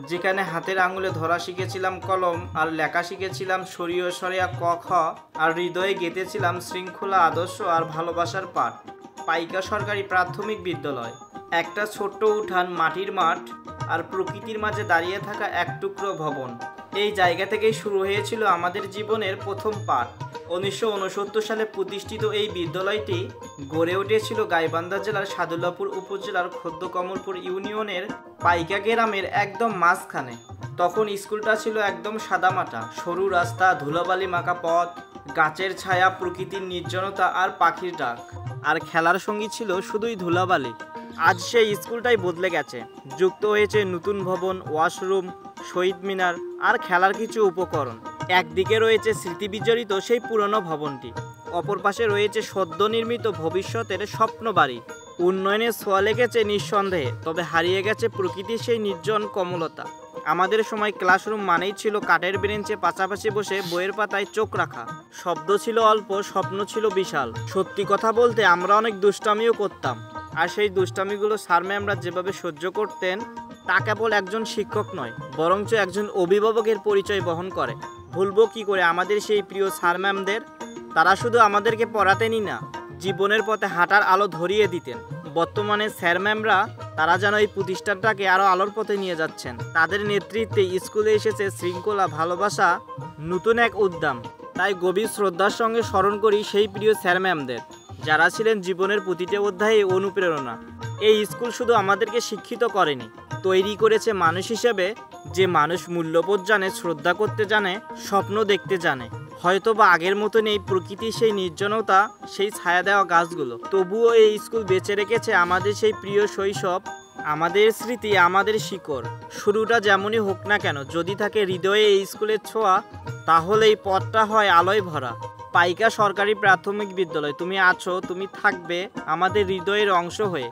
যেখানে হাতের আঙুলে ধরা শিখেছিলাম কলম, আর লেখা শিখেছিলাম সরিয় সরিয়া ক খ, আর হৃদয়ে গেঁথেছিলাম শৃঙ্খলা, আদর্শ আর ভালোবাসার পাঠ। পাইকা সরকারি প্রাথমিক বিদ্যালয়। একটা ছোট্ট উঠান, মাটির মাঠ, আর প্রকৃতির মাঝে দাঁড়িয়ে থাকা এক টুকরো ভবন। এই জায়গা থেকেই শুরু হয়েছিল আমাদের জীবনের প্রথম পাঠ। 1969 সালে প্রতিষ্ঠিত এই বিদ্যালয়টি গড়ে উঠেছিল গাইবান্ধা জেলার সাদুল্লাপুর উপজেলার খোদ্দকমলপুর ইউনিয়নের পাইকা গ্রামের একদম মাঝখানে। তখন স্কুলটা ছিল একদম সাদামাটা, সরু রাস্তা, ধুলাবালি মাখা পথ, গাছের ছায়া, প্রকৃতির নির্জনতা আর পাখির ডাক। আর খেলার সঙ্গী ছিল শুধুই ধুলাবালি। আজ সেই স্কুলটাই বদলে গেছে। যুক্ত হয়েছে নতুন ভবন, ওয়াশরুম, শহীদ মিনার আর খেলার কিছু উপকরণ। একদিকে রয়েছে স্মৃতিবিজড়িত সেই পুরনো ভবনটি, অপর পাশে রয়েছে সদ্য নির্মিত ভবিষ্যতের স্বপ্ন বাড়ি। উন্নয়নের ছোঁয়া লেগেছে নিঃসন্দেহে, তবে হারিয়ে গেছে প্রকৃতির সেই নির্জন কমলতা। আমাদের সময় ক্লাসরুম মানেই ছিল কাঠের বেঞ্চে পাশাপাশি বসে বইয়ের পাতায় চোখ রাখা। শব্দ ছিল অল্প, স্বপ্ন ছিল বিশাল। সত্যি কথা বলতে আমরা অনেক দুষ্টামিও করতাম, আর সেই দুষ্টামিগুলো স্যার ম্যামরা যেভাবে সহ্য করতেন তা কেবল একজন শিক্ষক নয়, বরঞ্চ একজন অভিভাবকের পরিচয় বহন করে। ভুলবো কি করে আমাদের সেই প্রিয় স্যার ম্যামদের? তারা শুধু আমাদেরকে পড়াতেনই না, জীবনের পথে হাঁটার আলো ধরিয়ে দিতেন। বর্তমানে স্যার ম্যামরা তারা যেন এই প্রতিষ্ঠানটাকে আরও আলোর পথে নিয়ে যাচ্ছেন। তাদের নেতৃত্বে স্কুলে এসেছে শৃঙ্খলা, ভালোবাসা, নতুন এক উদ্যম। তাই গভীর শ্রদ্ধার সঙ্গে স্মরণ করি সেই প্রিয় স্যার ম্যামদের, যারা ছিলেন জীবনের প্রতিটি অধ্যায়ে অনুপ্রেরণা। এই স্কুল শুধু আমাদেরকে শিক্ষিত করেনি, তৈরি করেছে মানুষ হিসেবে, যে মানুষ মূল্যবোধ জানে, শ্রদ্ধা করতে জানে, স্বপ্ন দেখতে জানে। হয়তোবা আগের মতন এই প্রকৃতির সেই নির্জনতা, সেই ছায়া দেওয়া গাছগুলো, তবুও এই স্কুল বেঁচে রেখেছে আমাদের সেই প্রিয় শৈশব, আমাদের স্মৃতি, আমাদের শিকড়। শুরুটা যেমনই হোক না কেন, যদি থাকে হৃদয়ে এই স্কুলের ছোঁয়া, তাহলে এই পথটা হয় আলোয় ভরা। পাইকা সরকারি প্রাথমিক বিদ্যালয়, তুমি আছো, তুমি থাকবে আমাদের হৃদয়ের অংশ হয়ে।